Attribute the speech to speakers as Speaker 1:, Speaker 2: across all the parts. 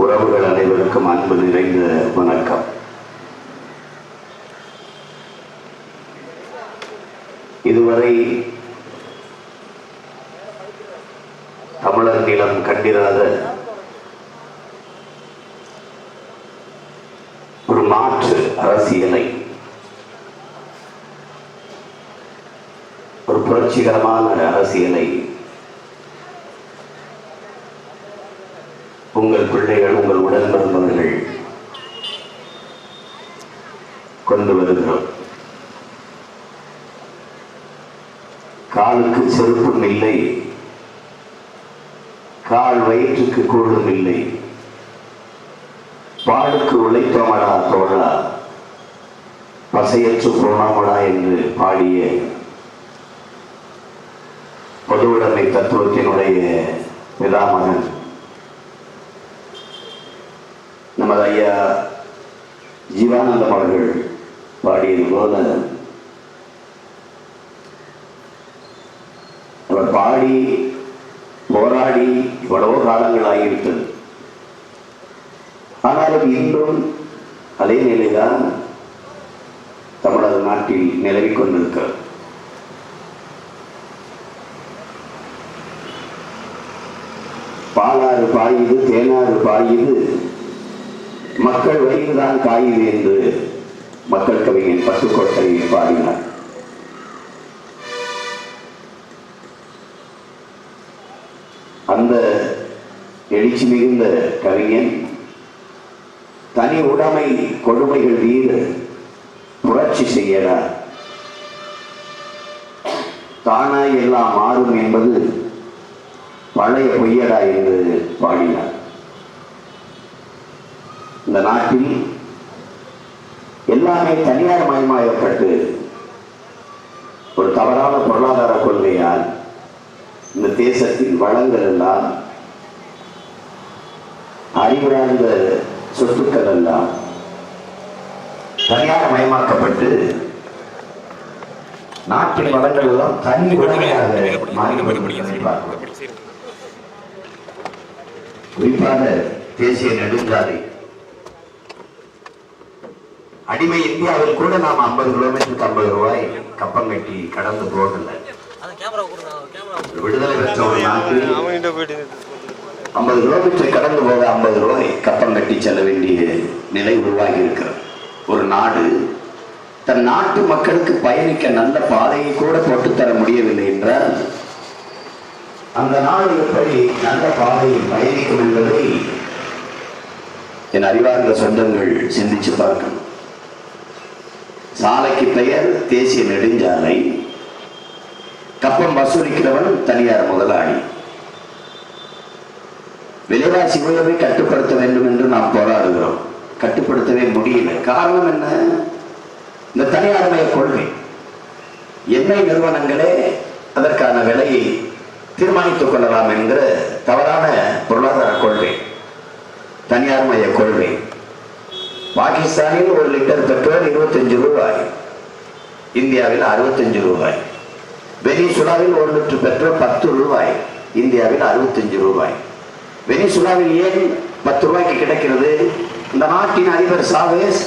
Speaker 1: உறவுகள் அனைவருக்கும் அன்பு நிறைந்த வணக்கம். இதுவரை தமிழர் நிலம் கண்டிராத ஒரு மாற்று அரசியலை, ஒரு புரட்சிகரமான அரசியலை உங்கள் பிள்ளைகள், உங்கள் உடன் பிறந்தவர்கள் கொண்டு வருகிறோம். காலுக்கு செருப்பும் இல்லை, கால் வயிற்றுக்கு கூழும் இல்லை, பாலுக்கு உழைத்தோமடா தோழா, பசையற்று போனாமடா என்று பாடிய பொதுவுடைமை தத்துவத்தினுடைய பிதாமகன் நமது ஐயா ஜீவானந்தம் அவர்கள் பாடியது போல, அவர் பாடி போராடி எவ்வளவோ காலங்கள் ஆகிவிட்டது. ஆனாலும் இன்றும் அதே நிலைதான் தமிழக நாட்டில் நிலவிக் கொண்டிருக்கிறது. பாலாறு பாயுது, தேனாறு பாயுது, மக்கள் வயிறுதான் காயுது என்று மக்கள் கவிஞன் பட்டுக்கோட்டையை பாடினார். அந்த எழுச்சி மிகுந்த கவிஞன் தனி உடைமை கொடுமைகள் வீடு புரட்சி செய்யறார். தானாய் எல்லாம் மாறும் என்பது பழைய பொய்யடா என்று பாடினார். இந்த நாட்டில் எல்லாமே தனியார் மயமாக்கப்பட்டு ஒரு தவறான பொருளாதார கொள்கையால் இந்த தேசத்தின் வளங்கள் எல்லாம், அறிவார்ந்த சொத்துக்கள் எல்லாம் தனியார் மயமாக்கப்பட்டு நாட்டின் வளங்கள் எல்லாம் தனி உடைமையாக குறிப்பாக தேசிய நெடுஞ்சாலை அடிமை இந்தியாவில் கூட நாம் 50 கிலோமீட்டருக்கு 50 ரூபாய் கப்பம் கட்டி கடந்து போகல. விடுதலை பெற்ற ஒரு நாட்டில் 50 கிலோமீட்டர் கடந்து போக 50 ரூபாய் கப்பம் கட்டி செல்ல வேண்டிய நிலை உருவாகி இருக்கிறது. ஒரு நாடு தன் நாட்டு மக்களுக்கு பயணிக்க நல்ல பாதையை கூட போட்டுத்தர முடியவில்லை என்றால் அந்த நாடு எப்படி நல்ல பாதையில் பயணிக்கும் என்பதை என் அறிவார்ந்த சொந்தங்கள் சிந்திச்சு பார்க்கணும். சாலைக்கு பெயர் தேசிய நெடுஞ்சாலை, கப்பம் வசூலிக்கிறவன் தனியார் முதலாளி. விலைவாசி உயர்வை கட்டுப்படுத்த வேண்டும் என்று நாம் போராடுகிறோம். கட்டுப்படுத்தவே முடியல. காரணம் என்ன? இந்த தனியார்மய கொள்கை. எண்ணெய் நிறுவனங்களே அதற்கான விலையை தீர்மானித்துக் கொள்ளலாம் என்கிற தவறான பொருளாதார கொள்கை, தனியார்மய கொள்கை. பாகிஸ்தானில் 1 லிட்டர் பெட்ரோல் 25 ரூபாய், இந்தியாவில் 65 ரூபாய். வெனிசுலாவில் 1 லிட்டர் பெட்ரோல் 10 ரூபாய், இந்தியாவில் 65 ரூபாய். வெனிசுலாவில் ஏன் 10 ரூபாய்க்கு கிடைக்கிறது? இந்த நாட்டின் அதிபர் சாவேஸ்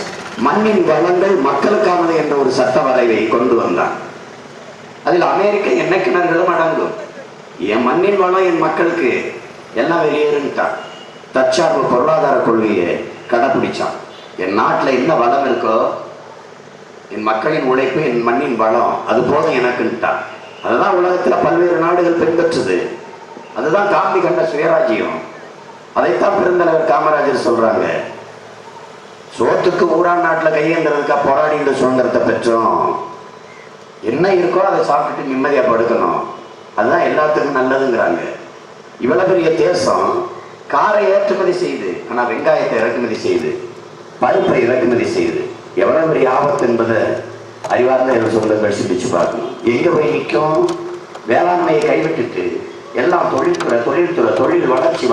Speaker 1: மண்ணின் வளங்கள் மக்களுக்கானது என்ற ஒரு சட்ட வரைவை கொண்டு வந்தார். அதில் அமெரிக்க எண்ணெய் கிணறுகளும் அடங்கும். என் மண்ணின் வளம் என் மக்களுக்கு எல்லாம் வெளியேறுட்டான். தற்சார்பு பொருளாதார கொள்கையை கடைபிடிச்சான். என் நாட்டில் என்ன வளம் இருக்கோ, என் மக்களின் உழைப்பு, என் மண்ணின் வளம், அது போதும் எனக்குன்ட்டான். அதுதான் உலகத்தில் பல்வேறு நாடுகள் பின்பற்றுது. அதுதான் காந்தி கண்ட சுயராஜ்யம். அதைத்தான் பெருந்தலைவர் காமராஜர் சொல்றாங்க, சோத்துக்கு ஊரான் நாட்டில் கையேந்திரதுக்கா போராடி இந்த சுதந்திரத்தை பெற்றோம். என்ன இருக்கோ அதை சாப்பிட்டுட்டு நிம்மதியா படுக்கணும், அதுதான் எல்லாத்துக்கும் நல்லதுங்கிறாங்க. இவ்வளவு பெரிய தேசம் காரை ஏற்றுமதி செய்து, ஆனா வெங்காயத்தை இறக்குமதி செய்து, பருப்பை இறக்குமதி செய்து, எவ்வளவு பெரிய ஆபத்து என்பதை அறிவார்ந்த சொந்தங்கள் சிந்திச்சு பார்க்கணும். எங்க போய் நிற்கும்? வேளாண்மையை கைவிட்டுட்டு எல்லாம் தொழில் வளர்ச்சி.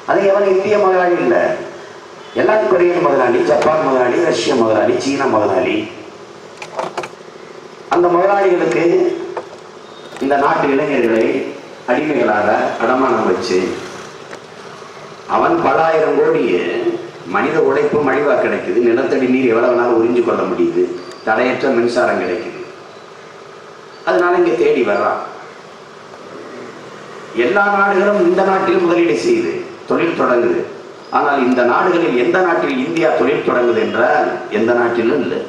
Speaker 1: அது எவன் இந்திய முதலாளி இல்லை, எல்லாம் கொரியன் முதலாளி, ஜப்பான் முதலாளி, ரஷ்ய முதலாளி, சீன முதலாளி. அந்த முதலாளிகளுக்கு இந்த நாட்டு இளைஞர்களை அடிமைகளாக அடமானம் வச்சு அவன் பல ஆயிரம் கோடி மனித உழைப்பு மலிவா கிடைக்குது, நிலத்தடி நீர் எவ்வளவு நாள் உறிஞ்சு கொள்ள முடியுது, தடையற்ற மின்சாரம் கிடைக்குது, அதனால இங்க தேடி வர்றான். எல்லா நாடுகளும் இந்த நாட்டில் முதலீடு செய்து தொழில் தொடங்குது. ஆனால் இந்த நாடுகளில் எந்த நாட்டில் இந்தியா தொழில் தொடங்குது என்றால் எந்த நாட்டிலும் இல்லை.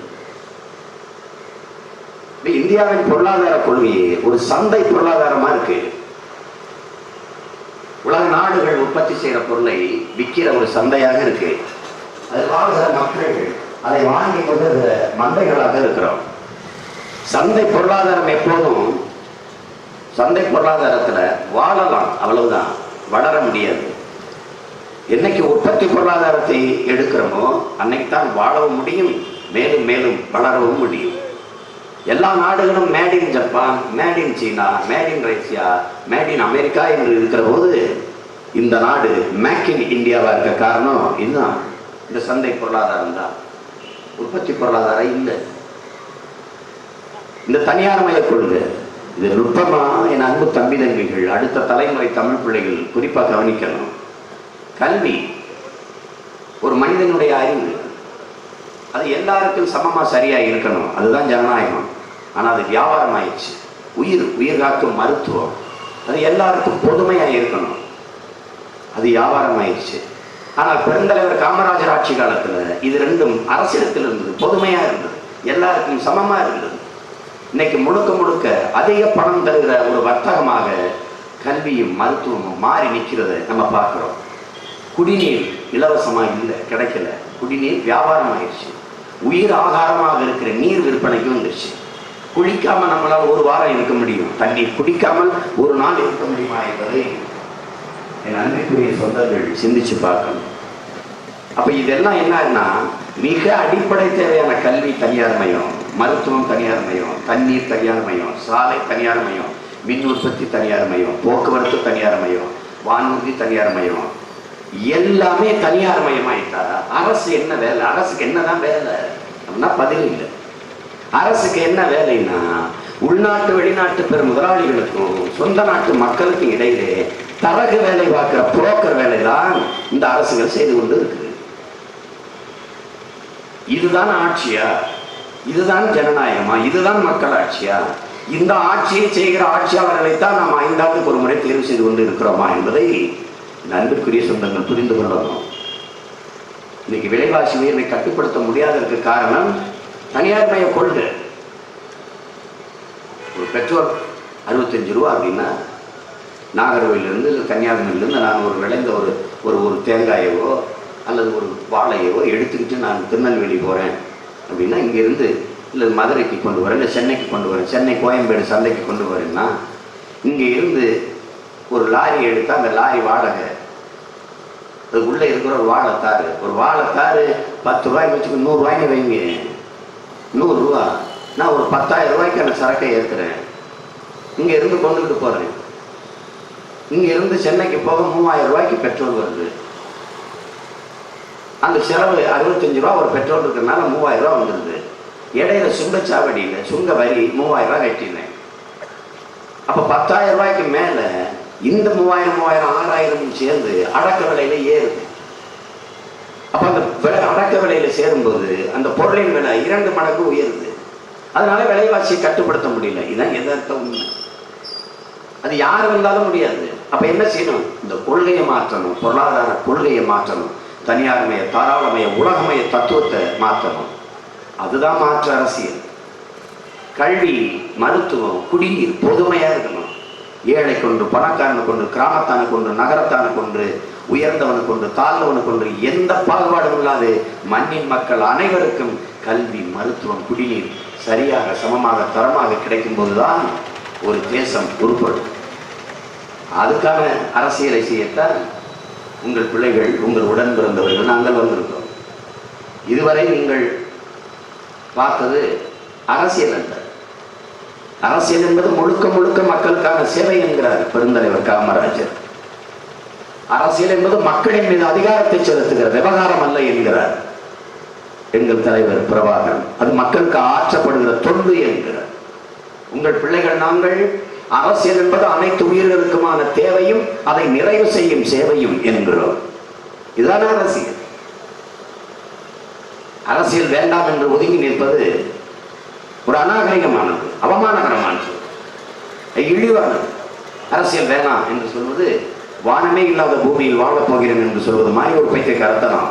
Speaker 1: இந்தியாவின் பொருளாதார கொள்கையே ஒரு சந்தை பொருளாதாரமா இருக்கு. உலக நாடுகள் உற்பத்தி செய்யற பொருளை விற்கிற ஒரு சந்தையாக இருக்கு. அது வாழ்கிற மக்கள் அதை வாங்கி கொண்டு மந்தைகளாக இருக்கிறோம். சந்தை பொருளாதாரம் எப்போதும் சந்தை பொருளாதாரத்துல வாழலாம், அவ்வளவுதான், வளர முடியாது. என்னைக்கு உற்பத்தி பொருளாதாரத்தை எடுக்கிறோமோ அன்னைக்கு தான் வாழவும் முடியும், மேலும் மேலும் வளரவும் முடியும். எல்லா நாடுகளும் made in Japan, made in China, made in Russia, made in America என்று இருக்கிற போது இந்த நாடு மேக் இன் இந்தியாவா இருக்க காரணம் இதுதான். இந்த சந்தை பொருளாதாரம் தான், உற்பத்தி பொருளாதாரம் இல்லை. இந்த தனியார் மய கொள்கை இது நுட்பமா என் அன்பு தம்பி தம்பிகள், அடுத்த தலைமுறை தமிழ் பிள்ளைகள் குறிப்பாக கவனிக்கணும். கல்வி ஒரு மனிதனுடைய அறிவு, அது எல்லாருக்கும் சமமா சரியா இருக்கணும், அதுதான் ஜனநாயகம். ஆனா அது வியாபாரம் ஆயிடுச்சு. உயிர் காக்கும் மருத்துவம் அது எல்லாருக்கும் பொதுமையா இருக்கணும், அது வியாபாரம் ஆயிடுச்சு. ஆனால் பெருந்தலைவர் காமராஜர் ஆட்சி காலத்துல இது ரெண்டும் அரசியலத்தில் இருந்தது, பொதுமையா இருந்தது, எல்லாருக்கும் சமமா இருந்தது. இன்னைக்கு முழுக்க முழுக்க அதிக பணம் தருகிற ஒரு வர்த்தகமாக கல்வியும் மருத்துவமும் மாறி நிற்கிறத நம்ம பார்க்கிறோம். குடிநீர் இலவசமா இல்லை, கிடைக்கல. குடிநீர் வியாபாரம் ஆயிடுச்சு. உயிர் ஆகாரமாக இருக்கிற நீர் விற்பனைக்கு வந்துருச்சு. குளிக்காம நம்மளால் ஒரு வாரம் இருக்க முடியும், தண்ணீர் குடிக்காமல் ஒரு நாள் இருக்க முடியுமா என்பதை என் அன்பிற்குரிய சொந்தங்கள் சிந்திச்சு பார்க்கணும். அப்ப இதெல்லாம் என்னன்னா, மிக அடிப்படை தேவையான கல்வி தனியார் மயம், மருத்துவம் தனியார் மயம், தண்ணீர் தனியார் மயம், சாலை தனியார் மயம், மின் உற்பத்தி தனியார் மயம், போக்குவரத்து தனியார் மயம், வானூர்தி தனியார் மயம், எல்லாமே தனியார் மயமாயிட்டா அரசு என்ன வேலை? அரசுக்கு என்னதான் வேலை அப்படின்னா பதில் இல்லை. அரசுக்கு என்ன வேலைன்னா, உள்நாட்டு வெளிநாட்டு பெரும் முதலாளிகளுக்கும் சொந்த நாட்டு மக்களுக்கும் இடையிலே தரகு வேலை பார்க்கிற புரோக்கர் வேலை தான் இந்த அரசுகள் செய்து கொண்டு இருக்குது. இதுதான் ஆட்சியா? இதுதான் ஜனநாயகமா? இதுதான் மக்கள் ஆட்சியா? இந்த ஆட்சியை செய்கிற ஆட்சியாளர்களைத்தான் நாம் 5 ஆண்டுக்கு ஒரு முறை தேர்வு செய்து கொண்டு இருக்கிறோமா என்பதை அன்பிற்குரிய சொந்தங்கள் புரிந்து கொள்ளணும். இன்னைக்கு விலைவாசி உயர்வை கட்டுப்படுத்த முடியாததற்கு காரணம் தனியார் மய கொள்கை. ஒரு பெட்ரோல் 65 ரூபா அப்படின்னா, நாகர்கோவிலிருந்து கன்னியாகுமரியிலிருந்து நான் ஒரு விளைந்த ஒரு தேங்காயவோ அல்லது ஒரு வாழையவோ எடுத்துக்கிட்டு நான் திருநெல்வேலி போகிறேன் அப்படின்னா, இங்கேருந்து இல்லை மதுரைக்கு கொண்டு வரேன், இல்லை சென்னைக்கு கொண்டு வரேன், சென்னை கோயம்பேடு சந்தைக்கு கொண்டு வரேன்னா, இங்கே இருந்து ஒரு லாரி எடுத்தால் அந்த லாரி வாடகை, அது உள்ளே இருக்கிற ஒரு வாழைத்தாறு 10 ரூபாய்க்கு வச்சுக்க, 100 ரூபாய்னு வைங்க, 100 ரூபா. நான் ஒரு 10,000 ரூபாய்க்கு அந்த சரக்கை ஏற்றுறேன், இங்கே இருந்து கொண்டுகிட்டு போகிறேன். இங்கே இருந்து சென்னைக்கு போக 3000 ரூபாய்க்கு பெட்ரோல் வருது. அந்த செலவு 65 ரூபா ஒரு பெட்ரோல் இருக்கிறதுனால 3000 ரூபா வந்துடுது. இடையில சுங்கச்சாவடியில் சுங்க வரி 3000 ரூபா கட்டினேன். அப்போ 10,000 ரூபாய்க்கு மேலே இந்த 3000 6000 சேர்ந்து அடக்க விலையில ஏறுது. அப்போ அந்த அடக்க விலையில சேரும்போது அந்த பொருளின் விலை 2 மடங்கு உயருது. அதனால விலைவாசியை கட்டுப்படுத்த முடியல. இதுதான் எதார்த்த உண்மை. அது யாரு வந்தாலும் முடியாது. அப்ப என்ன செய்யணும்? இந்த கொள்கையை மாற்றணும், பொருளாதார கொள்கையை மாற்றணும், தனியார்மய தாராளமய உலகமய தத்துவத்தை மாற்றணும். அதுதான் மாற்று அரசியல். கல்வி, மருத்துவம், குடிநீர் பொதுமையா இருக்கணும். ஏழை கொண்டு, பணக்காரனை கொண்டு, கிராமத்தான கொண்டு, நகரத்தான கொண்டு, உயர்ந்தவனை கொண்டு, தாழ்ந்தவனை கொண்டு, எந்த பாகுபாடும் இல்லாது மண்ணின் மக்கள் அனைவருக்கும் கல்வி, மருத்துவம், குடிநீர் சரியாக சமமாக தரமாக கிடைக்கும் போதுதான் ஒரு தேசம் உருப்படும். அதுக்கான அரசியலை செய்யத்தான் உங்கள் பிள்ளைகள், உங்கள் உடன் பிறந்தவர்கள் நாங்கள் வந்திருக்கிறோம். இதுவரை நீங்கள் பார்த்தது அரசியல் அல்ல. அரசியல் என்பது முழுக்க முழுக்க மக்களுக்கான சேவை என்கிறார் பெருந்தலைவர் காமராஜர். அரசியல் என்பது மக்களின் மீது அதிகாரத்தை செலுத்துகிற விவகாரம் அல்ல என்கிறார் எங்கள் தலைவர் பிரபாகரன். அது மக்களுக்கு ஆற்றப்படுகிற தொண்டு என்கிறார். உங்கள் பிள்ளைகள் நாங்கள் அரசியல் என்பது அனைத்து உயிர்களுக்குமான தேவையும் அதை நிறைவு செய்யும் சேவையும் என்கிறோம். இதுதானே அரசியல். அரசியல் வேண்டாம் என்று ஒதுங்கி நிற்பது ஒரு அநாகரிகமானது, அவமானகரமானது, இழிவானது. அரசியல் வேணாம் என்று சொல்வது வானமே இல்லாத பூமியில் வாழப் போகிறேன் என்று சொல்வது மாதிரி ஒரு பைத்தியக்காரத்தனம்.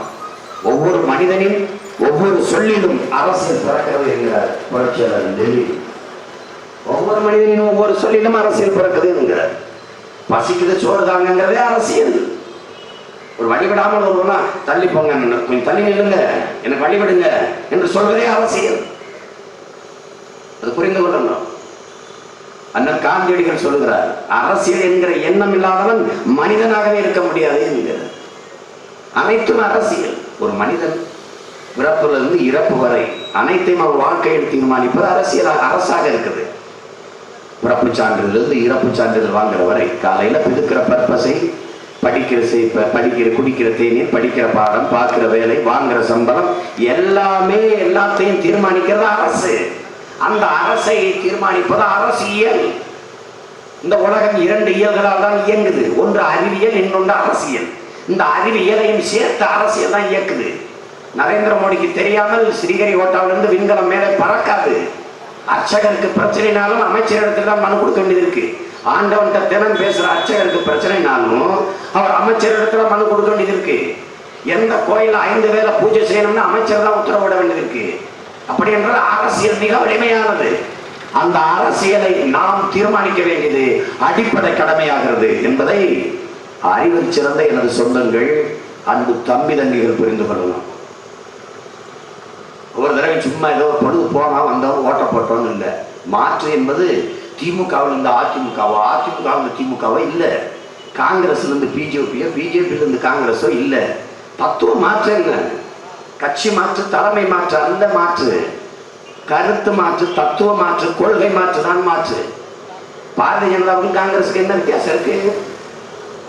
Speaker 1: ஒவ்வொரு மனிதனின் ஒவ்வொரு சொல்லிலும் அரசியல் பிறக்கிறது என்கிறார் புரட்சியாளர் டெல்லி. ஒவ்வொரு மனிதனின் ஒவ்வொரு சொல்லிலும் அரசியல் பிறக்குது என்கிறார். பசிக்குது சோறு தாங்கிறதே அரசியல். ஒரு வழிவிடாமல் ஒருவனா தள்ளி போங்க, கொஞ்சம் தள்ளி நில்லுங்க, எனக்கு வழிவிடுங்க என்று சொல்வதே அரசியல். அது புரிந்து கொள்ளணும். அண்ணன் காந்தியடிகள் சொல்கிறார், அரசியல் என்கிற எண்ணம் இல்லாதவன் மனிதனாகவே இருக்க முடியாது என்கிறார். அனைத்தும் அரசியல். ஒரு மனிதன் பிறப்பிலிருந்து இறப்பு வரை அனைத்தையும் அவர் வாழ்க்கையில் தீர்மானிப்பது அரசியல், அரசாக இருக்குது. பிறப்பு சான்றிதழிலிருந்து இறப்பு சான்றிதழ் வாங்குற வரை, காலையில பிதுக்கிற பர்பஸை, படிக்கிற குடிக்கிற தேநீர், படிக்கிற பாடம், பார்க்கிற வேலை, வாங்குற சம்பளம், எல்லாத்தையும் தீர்மானிக்கிறது அரசு. அந்த அரசை தீர்மானிப்பது அரசியல். இந்த உலகம் 2 இயல்களால் தான் இயங்குது. ஒன்று அறிவியல், இன்னொன்று அரசியல். இந்த அறிவியலையும் சேர்த்து அரசியல் தான் இயக்குது. நரேந்திர மோடிக்கு தெரியாமல் ஸ்ரீஹரிகோட்டாவிலிருந்து விண்கலம் மேலே பறக்காது. அர்ச்சகருக்கு பிரச்சனைனாலும் அமைச்சரிடத்தில் தான் மனு கொடுக்க வேண்டியது இருக்கு. ஆண்டவன்கிட்ட தினம் பேசுற அர்ச்சகருக்கு பிரச்சனைனாலும் அவர் அமைச்சரிடத்துல மனு கொடுக்க வேண்டியது இருக்கு. எந்த கோயில 5 வேளை பூஜை செய்யணும்னு அமைச்சர் தான் உத்தரவிட வேண்டியது இருக்கு. அப்படி என்றால் அரசியல் மிக வலிமையானது. அந்த அரசியலை நாம் தீர்மானிக்க வேண்டியது அடிப்படை கடமையாகிறது என்பதை அறிவில் சிறந்த எனது சொந்தங்கள், அன்பு தம்பி தங்கிகள் புரிந்து கொள்ளலாம். ஒரு தடவை சும்மா ஏதோ பொழுது போனா வந்தவங்க ஓட்ட போட்டோன்னு இல்லை. மாற்று என்பது திமுகவில் இருந்து அதிமுகவோ, அதிமுகவில் திமுகவோ இல்லை, காங்கிரஸ்ல இருந்து பிஜேபியோ, பிஜேபியில இருந்து காங்கிரஸோ இல்லை. தத்துவ மாற்று என்ன? கட்சி மாற்று, தலைமை மாற்று அல்ல. மாற்று கருத்து மாற்று, தத்துவ மாற்று, கொள்கை மாற்று தான் மாற்று. பாரதிய ஜனதாவுக்கும் காங்கிரஸுக்கு என்ன வித்தியாசம் இருக்கு?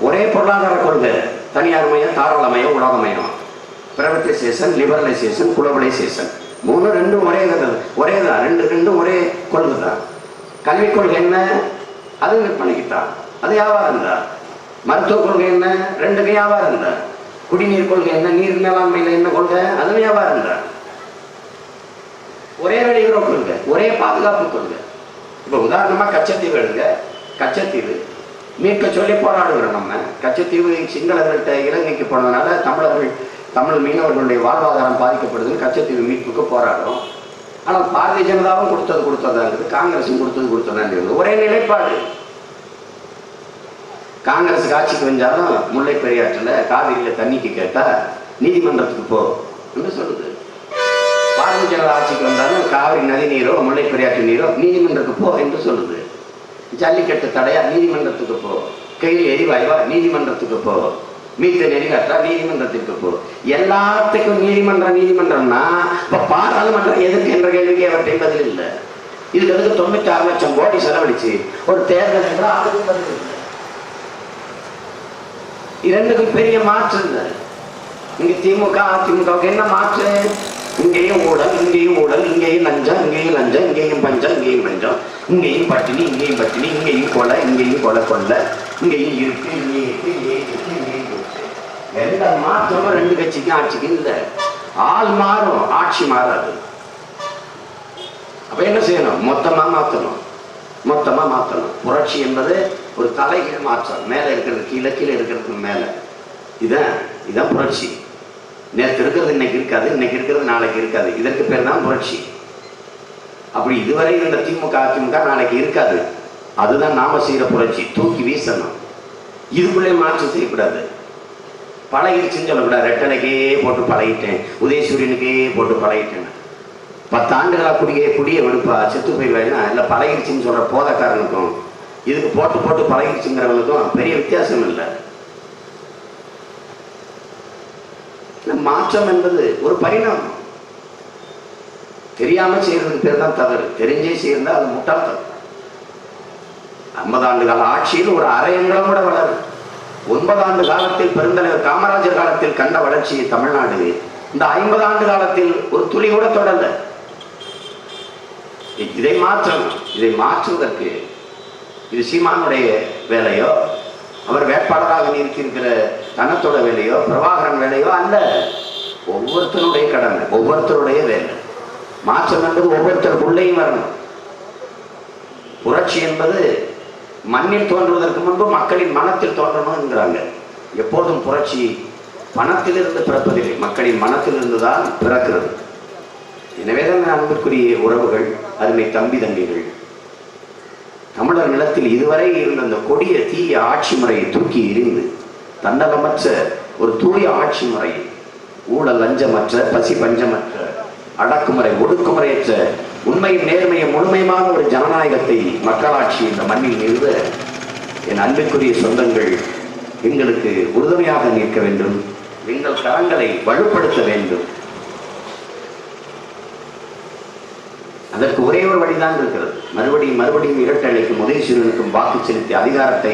Speaker 1: ஒரே பொருளாதார கொள்கை, தனியார் மயம், தாராளமயம், உலகமயம், பிரைவேட்டைசேஷன், லிபரலைசேஷன், குளோபலைசேஷன். 3 ஒரேதான். ரெண்டும் ஒரே கொள்கை தான். கல்விக் கொள்கை என்ன? அது விற்பனைக்குத்தான், அது வியாபாரம் தான். மருத்துவ கொள்கை என்ன? 2 வியாபாரம் தான். குடிநீர் கொள்கை என்ன? நீர் மேலாண்மையில் என்ன கொள்கை? அது வியாபாரம் தான். ஒரே வெளியுறவு கொள்கை, ஒரே பாதுகாப்பு கொள்கை. இப்ப உதாரணமா கச்சத்தீவு எடுங்க. கச்சத்தீவு மீட்க சொல்லி போராடுகிறோம். நம்ம கச்சத்தீவு சிங்களர்கள்ட்ட இலங்கைக்கு போனதுனால தமிழ் மீனவர்களுடைய வாழ்வாதாரம் பாதிக்கப்படுதுன்னு கச்சத்தீவு மீட்புக்கு போராடுறோம். ஆனால் பாரதிய ஜனதாவும் கொடுத்ததா இருக்குது, காங்கிரஸும் கொடுத்ததா இருக்குது. ஒரே நிலைப்பாடு. காங்கிரஸ் ஆட்சிக்கு வந்தாலும் முல்லை பெரியாற்றில் காவிரியில தண்ணிக்கு கேட்டா நீதிமன்றத்துக்கு போ என்று சொல்லுது. பாரதிய ஜனதா ஆட்சிக்கு வந்தாலும் காவிரி நதி நீரோ முல்லை பெரியாற்று நீரோ நீதிமன்றத்துக்கு போ என்று சொல்லுது. ஜல்லிக்கட்டு தடையா நீதிமன்றத்துக்கு போ, கையில் எரிவாயுவா நீதிமன்றத்துக்கு போ, மீத்த நெறிகாற்றா நீதிமன்றத்திற்கு போ. எல்லாத்துக்கும் நீதிமன்றம்னா இப்ப பாராளுமன்றம் எதுக்கு என்ற கேள்விக்கு அவற்றை பதில் இல்லை. இதுக்கு எதுக்கு 96 லட்சம் கோடி செலவழிச்சு ஒரு தேர்தல் என்றால் அதுக்கு பதில் இல்லை. இரண்டுக்கும் பெரிய மாற்று இல்லை. இங்க திமுக அதிமுகவுக்கு என்ன மாற்று? இங்கேயும் ஊழல், இங்கேயும் லஞ்சம், இங்கேயும் பஞ்சம், இங்கேயும் பட்டினி, இங்கேயும் கொலை, கொள்ள, இங்கேயும் இருக்கு, எந்த மாற்றமும் 2 கட்சிக்கும் ஆட்சிக்கும் இல்லை. ஆள் மாறும், ஆட்சி மாறாது. அப்ப என்ன செய்யணும்? மொத்தமா மாற்றணும். புரட்சி என்பது ஒரு தலைகீழ் மாற்றம். மேல இருக்கிறது கீழே, கீழே இருக்கிறதுக்கு மேல. இதான் புரட்சி. நேற்று இருக்கிறது இன்னைக்கு இருக்காது, இன்னைக்கு இருக்கிறது நாளைக்கு இருக்காது. இதற்கு பேர் தான் புரட்சி. அப்படி இதுவரை இந்த திமுக அதிமுக நாளைக்கு இருக்காது. அதுதான் நாம செய்யற புரட்சி. தூக்கி வீசணும். இதுக்குள்ளே மாற்றம் செய்யக்கூடாது. பழகிடுச்சுன்னு சொல்லக்கூடாது. ரெட்டலைக்கே போட்டு பழகிட்டேன், உதயசூரியனுக்கே போட்டு பழகிட்டேன். 10 ஆண்டுகளா குடிய வெடுப்பா செத்து போயிடுவேன்னா இல்லை, பழகிடுச்சுன்னு சொல்ற போதக்காரனுக்கும் இதுக்கு போட்டு பழகிடுச்சுங்கிறவனுக்கும் பெரிய வித்தியாசம் இல்லை. மாற்றம் என்பது ஒரு பரிணாமம். தெரியாம செய்யறதுக்கு பேர் தான் தவறு. தெரிஞ்சே செய்யறதா அது முட்டாள்தனம். 50 ஆண்டு கால ஆட்சியில் ஒரு அரையங்களும் கூட வளரும். 9 ஆண்டு காலத்தில் பெருந்தலைவர் காமராஜர் காலத்தில் கண்ட வளர்ச்சியை தமிழ்நாடு இந்த 50 ஆண்டு காலத்தில் ஒரு துளி கூட தொடரல. இதை மாற்றுவதற்கு இது சீமானுடைய வேலையோ அவர் வேட்பாளராக இருக்கிற தனத்தோட வேலையோ பிரபாகரன் வேலையோ அல்ல. ஒவ்வொருத்தருடைய கடமை, ஒவ்வொருத்தருடைய வேலை. மாற்றம் என்பது ஒவ்வொருத்தருக்குள்ளேயும் வரணும். புரட்சி என்பது மண்ணில் தோன்றுவதற்கு முன்பு மக்களின் மனத்தில் தோன்றணும் என்கிறாங்க. எப்போதும் புரட்சி பணத்திலிருந்து பிறப்பதில்லை, மக்களின் மனத்திலிருந்து தான் பிறக்கிறது. எனவேதான் அன்பிற்குரிய உறவுகள், அருமை தம்பி தம்பிகள், தமிழர் நிலத்தில் இதுவரை இருந்த அந்த கொடிய தீய ஆட்சி முறையை தூக்கி எறிந்து தன்னலமற்ற ஒரு தூய ஆட்சி முறை, ஊழல் லஞ்சமற்ற, பசி பஞ்சமற்ற, அடக்குமுறை ஒடுக்குமுறையற்ற, உண்மையும் நேர்மையும் முழுமையான ஒரு ஜனநாயகத்தை மக்களாட்சி இந்த மண்ணில் நிறுவ என் அன்பிற்குரிய சொந்தங்கள் எங்களுக்கு உறுதுணையாக நிற்க வேண்டும். எங்கள் கரங்களை வலுப்படுத்த வேண்டும். அதற்கு ஒரே ஒரு வழிதான் இருக்கிறது. மறுபடியும் இரட்டலைக்கும் உதயசூரியனுக்கும் வாக்கு செலுத்திய அதிகாரத்தை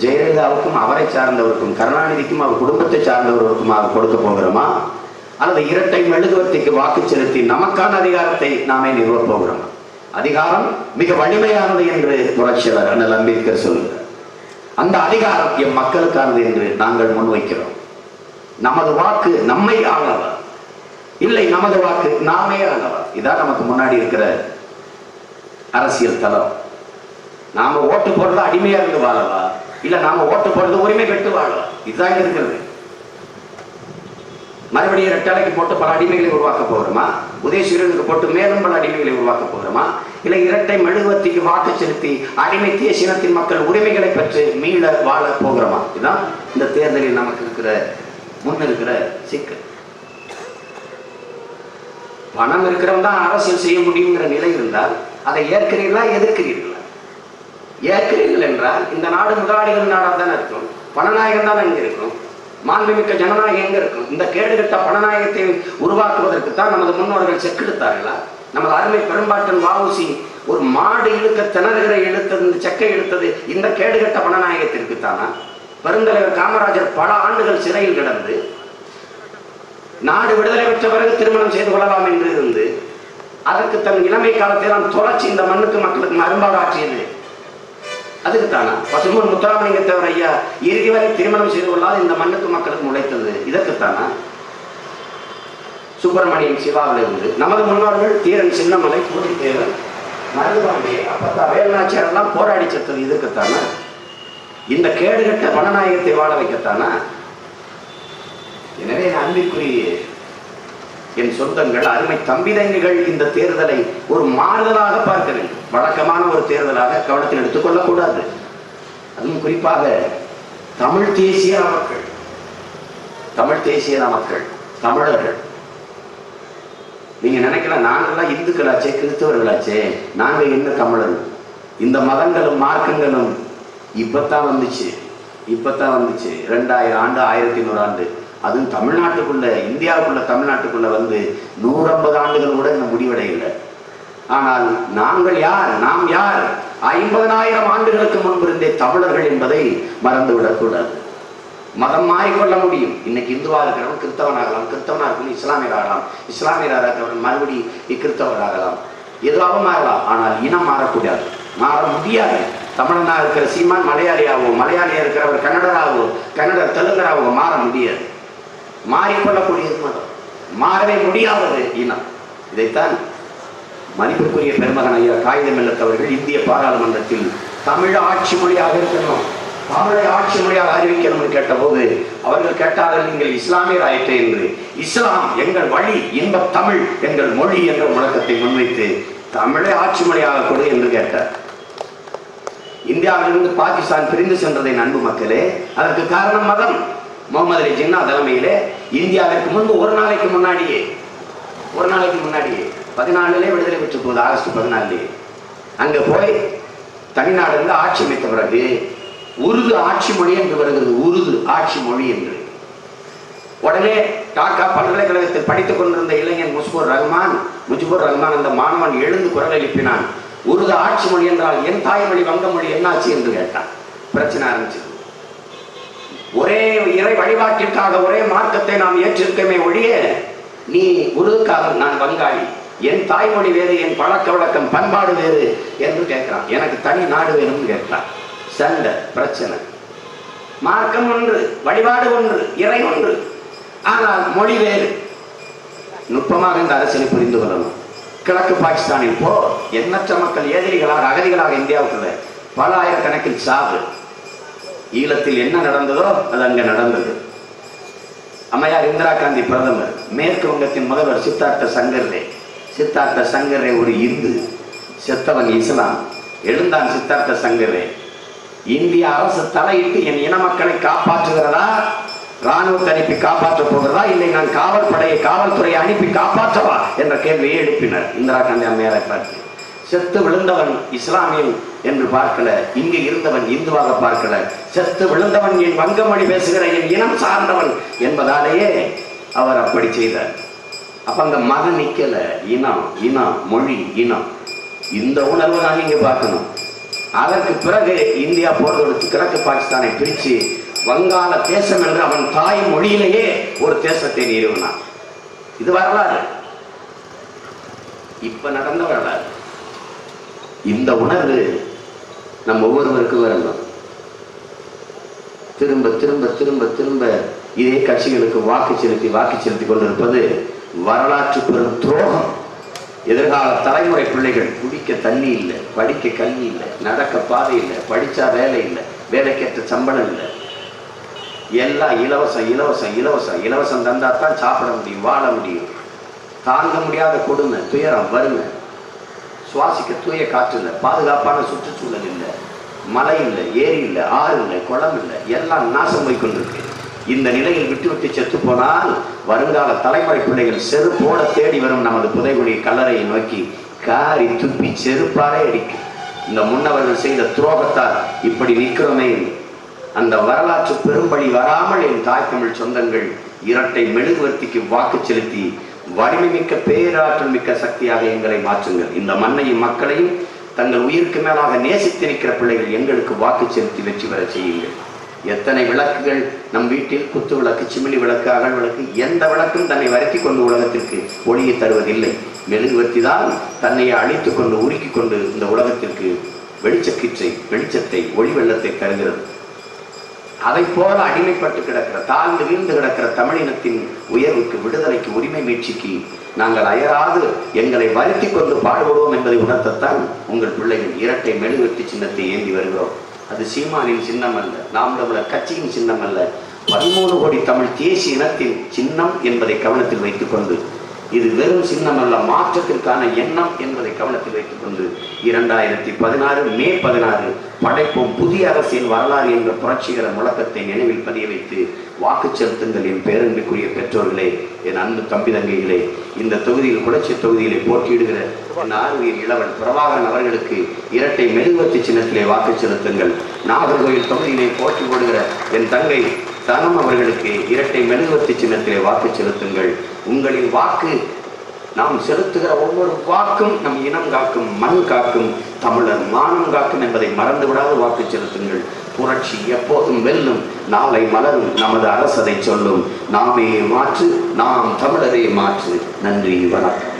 Speaker 1: ஜெயலலிதாவுக்கும் அவரை சார்ந்தவருக்கும் கருணாநிதிக்கும் அவர் குடும்பத்தை சார்ந்தவர்களுக்கும் கொடுக்க போகிறோமா, அல்லது இரட்டை மெழுகுவர்த்திக்கு வாக்கு செலுத்தி நமக்கான அதிகாரத்தை நாமே நிறுவப் போகிறோம்? அதிகாரம் மிக வலிமையானது என்று புரட்சியாளர் அண்ணல் அம்பேத்கர் சொல்கிறார். அந்த அதிகாரம் எம் மக்களுக்கானது என்று நாங்கள் முன்வைக்கிறோம். நமது வாக்கு நம்மை ஆளவா, இல்லை நமது வாக்கு நாமே ஆளவா? இதான் நமக்கு முன்னாடி இருக்கிற அரசியல் தளம். நாம ஓட்டு போடுறது அடிமையா இருந்து வாழவா, இல்ல நாம ஓட்டு போடுறது உரிமை பெற்று வாழவா? இதுதான் இருக்கிறது. மறுபடியும் இரட்டலைக்கு போட்டு பல அடிமைகளை உருவாக்க போகிறோமா, உதயசூரியனுக்கு போட்டு மேலும் பல அடிமைகளை உருவாக்க போகிறோமா, இல்லை இரட்டை மெழுகுவர்த்திக்கு வாக்கு செலுத்தி அடிமை தேசினத்தின் மக்கள் உரிமைகளை பெற்று மீள வாழ போகிறோமா? இதுதான் இந்த தேர்தலில் நமக்கு இருக்கிற முன்னிருக்கிற சிக்கல். பணம் இருக்கிறவன் தான் அரசியல் செய்ய முடியுங்கிற நிலை இருந்தால் அதை ஏற்கிறீர்களா எதிர்க்கிறீர்களா? ஏற்கிறீர்கள் என்றால் இந்த நாடு முதலாளிகள் நாடாக தானே இருக்கும், பணநாயகம் தான் அங்கே இருக்கும், மாண்புமிக்க ஜனநாயகம் எங்க இருக்கும்? இந்த கேடுகட்ட பணநாயகத்தை உருவாக்குவதற்கு தான் நமது முன்னோர்கள் செக்கெடுத்தார்களா? நமது அருமை பெரும்பாட்டன் வ.உ.சி. ஒரு மாடு இழுக்க திணறுகிற இழுத்தது, இந்த செக்கை இழுத்தது இந்த கேடுகட்ட பணநாயகத்திற்கு தானா? பெருந்தலைவர் காமராஜர் பல ஆண்டுகள் சிறையில் கிடந்து நாடு விடுதலை பெற்ற பிறகு திருமணம் செய்து கொள்ளலாம் என்று இருந்து அதற்கு தன் இளமை காலத்தை நான் தொலைச்சி இந்த மண்ணுக்கு மக்களுக்கு அரும்பாடு ஆற்றியது அதுக்குத்தானா? பசும்பொன் முத்துராமலிங்க தேவர் ஐயா இறுதி வரை திருமணம் செய்து கொள்ளாது இந்த மண்ணுக்கு மக்களுக்கு உழைத்தது இதற்குத்தானா? சுப்பிரமணியம் சிவாவில் இருந்து நமது முன்னோர்கள் தீரன் சின்னமலை, பூரித்தேவன், மருதுபாண்டி, அப்பத்தா வேலுநாச்சியார் எல்லாம் போராடி செத்தது இதுக்குத்தானா? இந்த கேடுகட்ட பணநாயகத்தை வாழ வைக்கத்தானா? எனவே அன்பிற்குரிய என் சொந்தங்கள், அருமை தம்பிதங்கிகள், இந்த தேர்தலை ஒரு மாறுதலாக பார்க்க வேண்டும். வழக்கமான ஒரு தேர்தலாக கவனத்தில் எடுத்துக் கொள்ளக்கூடாது. அதுவும் குறிப்பாக தமிழ் தேசிய மக்கள், தமிழர்கள், நீங்க நினைக்கலாம் நாங்கெல்லாம் இந்துக்களாச்சே கிறிஸ்தவர்களாச்சே நாங்க என்ன தமிழர்? இந்த மதங்களும் மார்க்கங்களும் இப்பத்தான் வந்துச்சு 2000 ஆண்டு 1100 ஆண்டு. அதுவும் தமிழ்நாட்டுக்குள்ள, இந்தியாவுக்குள்ள, தமிழ்நாட்டுக்குள்ள வந்து 150 ஆண்டுகள் கூட இன்னும் முடிவடையில்லை. ஆனால் நாங்கள் யார், நாம் யார்? 50,000 ஆண்டுகளுக்கு முன்பு இருந்தே தமிழர்கள் என்பதை மறந்துவிடக்கூடாது. மதம் மாறிக்கொள்ள முடியும். இன்னைக்கு இந்துவா இருக்கிறவன் கிறிஸ்தவனாகலாம், கிறிஸ்தவனா இருக்கணும் இஸ்லாமியராகலாம், இஸ்லாமியராக இருக்கிறவன் மறுபடி கிறிஸ்தவராகலாம், எதுவாக மாறலாம். ஆனால் இனம் மாறக்கூடாது, மாற முடியாது. தமிழனாக இருக்கிற சீமான் மலையாளியாகவோ, மலையாளியா இருக்கிறவர் கன்னடராகவோ, கன்னடர் தெலுங்கராகவோ மாற முடியாது. மாறிக்கொள்ளக்கூடியது மதம், மாறவே முடியாதது இனம். இதைத்தான் மதிப்புக்குரிய பெருமகன் ஐயா காகிதம் இல்லத்தவர்கள் இந்திய பாராளுமன்றத்தில் தமிழ் ஆட்சி மொழியாக இருக்கணும், தமிழை ஆட்சி மொழியாக அறிவிக்கணும்னு கேட்டபோது அவர்கள் கேட்டார்கள், நீங்கள் இஸ்லாமியர் ஆயிற்று என்று. இஸ்லாம் எங்கள் வழி, இன்ப தமிழ் எங்கள் மொழி என்ற முழக்கத்தை முன்வைத்து தமிழை ஆட்சி மொழியாக கொடு என்று கேட்டார். இந்தியாவிலிருந்து பாகிஸ்தான் பிரிந்து சென்றதை அன்பு மக்களே, அதற்கு காரணம் மதம். முகமது அலி ஜின்னா தலைமையிலே இந்தியாவிற்கு முன்பு ஒரு நாளைக்கு முன்னாடியே 14 விடுதலை பெற்று போகுது, ஆகஸ்ட் 14. அங்க போய் தனிநாடு இருந்து ஆட்சி அமைத்த பிறகு உருது ஆட்சி மொழி என்று வருகிறது, உருது ஆட்சி மொழி என்று. உடனே டாக்கா பல்கலைக்கழகத்தில் படித்துக் கொண்டிருந்த இளைஞன் முஜிபுர் ரஹ்மான் அந்த மாணவன் எழுந்து குரல் எழுப்பினான், உருது ஆட்சி மொழி என்றால் என் தாய்மொழி வங்க மொழி என்னாச்சு என்று கேட்டான். பிரச்சனை ஆரம்பிச்சது. ஒரே இறை வழிபாட்டிற்காக ஒரே மார்க்கத்தை நாம் ஏற்றிருக்கமே ஒழிய, நீ உருதுக்காக நான் வங்காளி, என் தாய்மொழி வேறு, என் பழக்க வழக்கம் பண்பாடு வேறு என்று கேட்கிறான். எனக்கு தனி நாடு வேணும்னு கேட்கிறான். சண்டை, பிரச்சனை. மார்க்கம் ஒன்று, வழிபாடு ஒன்று, இறை ஒன்று, ஆனால் மொழி வேறு. நுட்பமாக இந்த அரசியலை புரிந்து கொள்ளணும். கிழக்கு பாகிஸ்தானில் இப்போ எண்ணற்ற மக்கள் ஏதிரிகளாக அகதிகளாக இந்தியாவுக்குள்ள பல ஆயிரக்கணக்கில் சாவு. ஈழத்தில் என்ன நடந்ததோ அது அங்க நடந்தது. அம்மையார் இந்திரா காந்தி பிரதமர், மேற்கு வங்கத்தின் முதல்வர் சித்தார்த்த சங்கரே ஒரு இந்து, செத்தவன் இஸ்லாம், எழுந்தான் சித்தார்த்த சங்கரே. இந்திய அரசு தலையிட்டு என் இன மக்களை காப்பாற்றுகிறதா, ராணுவத்தை அனுப்பி காப்பாற்றப் போகிறதா, இல்லை நான் காவல்துறையை அனுப்பி காப்பாற்றவா என்ற கேள்வியை எழுப்பினர் இந்திரா காந்தி அம்மையாரை பார்த்து. செத்து விழுந்தவன் இஸ்லாமியன் என்று பார்க்கல, இங்கு இருந்தவன் இந்துவாக பார்க்கல, செத்து விழுந்தவன் என் வங்க மொழி பேசுகிற என் இனம் சார்ந்தவன் என்பதாலேயே அவர் அப்படி செய்தார். அப்ப அங்க மதம் நிக்கல, இனம் மொழி இனம், இந்த உணர்வு தான் இங்க பார்க்கணும். அதற்கு பிறகு இந்தியா போர் தொடுத்து கிழக்கு பாகிஸ்தானை பிரித்து வங்காள தேசம் என்று அவன் தாய் மொழியிலேயே ஒரு தேசத்தை நிறுவினான். இது வரலாறு, இப்ப நடந்த வரலாறு. இந்த உணர்வு நம் ஒவ்வொருவருக்கும் வரணும். திரும்ப திரும்ப திரும்ப திரும்ப இதே கட்சிகளுக்கு வாக்கு செலுத்தி கொண்டிருப்பது வரலாற்று பெரும் துரோகம். எதிர்கால தலைமுறை பிள்ளைகள் குடிக்க தண்ணி இல்லை, படிக்க கல்வி இல்லை, நடக்க பாதை இல்லை, படிச்சா வேலை இல்லை, வேலைக்கேற்ற சம்பளம் இல்லை, எல்லாம் இலவசம் தந்தாத்தான் சாப்பிட முடியும், வாழ முடியும். தாங்க முடியாத கொடுமை, துயரம், வறுமை, சுவாசிக்க தூய காற்று இல்லை, பாதுகாப்பான சுற்றுச்சூழல் இல்லை, மலை இல்லை, ஏரி இல்லை, ஆறு இல்லை, குளம் இல்லை, எல்லாம் நாசம் போய் கொண்டிருக்கு. இந்த நிலையில் விட்டு செத்து போனால் வருங்கால தலைமுறை பிள்ளைகள் செருப்போட தேடி வரும் நமது புதைகுழி கல்லறையை நோக்கி காரி துப்பி செருப்பாலே அடிக்கும். இந்த முன்னவர்கள் செய்த துரோகத்தால் இப்படி நிற்கிறோமே. அந்த வரலாற்று பெரும்படி வராமல் என் தாய் தமிழ் சொந்தங்கள் இரட்டை மெழுகுவர்த்திக்கு வாக்கு செலுத்தி வலிமை மிக்க பேராற்றல் மிக்க சக்தியாக எங்களை மாற்றுங்கள். இந்த மண்ணையும் மக்களையும் தங்கள் உயிருக்கு மேலாக நேசித்து நிற்கிற பிள்ளைகள் எங்களுக்கு வாக்கு செலுத்தி வெற்றி பெற செய்யுங்கள். எத்தனை விளக்குகள் நம் வீட்டில், குத்து விளக்கு, சிமிழி விளக்கு, அகல் விளக்கு, எந்த விளக்கும் தன்னை வருத்தி கொண்டு உலகத்திற்கு ஒளியை தருவதில்லை. மெழுகுவர்த்தி தான் தன்னை அழித்து கொண்டு உருக்கி கொண்டு இந்த உலகத்திற்கு வெளிச்சத்தை ஒளி வெள்ளத்தை தருகிறது. அதை போல அடிமைப்பட்டு கிடக்கிற, தாழ்ந்து வீழ்ந்து கிடக்கிற தமிழினத்தின் உயர்வுக்கு, விடுதலைக்கு, உரிமை மீட்சிக்கு நாங்கள் அயராது எங்களை வருத்தி கொண்டு பாடுபடுவோம் என்பதை உணர்த்தத்தான் உங்கள் பிள்ளைகள் இரட்டை மெழுகுவர்த்தி சின்னத்தை ஏந்தி வருகிறோம். அது சீமானின் சின்னம் அல்ல, நாம் தமிழர் கட்சியின் சின்னம் அல்ல, 13 கோடி தமிழ் தேசிய இனத்தின் சின்னம் என்பதை கவனத்தில் வைத்துக் கொண்டு, இது வெறும் சின்னம் அல்ல, மாற்றத்திற்கான எண்ணம் என்பதை கவனத்தில் வைத்துக் கொண்டு 2016 மே 16 படைப்போம் புதிய அரசியல் வரலாறு என்ற புரட்சிகர முழக்கத்தை நினைவில் பதிய வைத்து வாக்கு செலுத்துங்கள். என் பேரன்பிற்குரிய பெற்றோர்களே, என் அன்பு தம்பி தங்கைகளே, இந்த தொகுதியில் குளச்சி தொகுதியிலே போட்டியிடுகிற என் ஆறுயிர் இளவன் பிரபாகரன் அவர்களுக்கு இரட்டை மெழுகுவர்த்தி சின்னத்திலே வாக்கு செலுத்துங்கள். நாகர்கோயில் தொகுதியிலே போட்டி போடுகிற என் தங்கை தனம் அவர்களுக்கு இரட்டை மெழுகுவர்த்தி சின்னத்திலே வாக்கு செலுத்துங்கள். உங்களின் வாக்கு, நாம் செலுத்துகிற ஒவ்வொரு வாக்கும் நம் இனம் காக்கும், மண் காக்கும், தமிழர் மானம் காக்கும் என்பதை மறந்துவிடாது வாக்கு செலுத்துங்கள். புரட்சி எப்போதும் வெல்லும், நாளை மலரும், நமது அரசதை சொல்லும். நாமே மாற்று, நாம் தமிழரே மாற்று. நன்றி, வணக்கம்.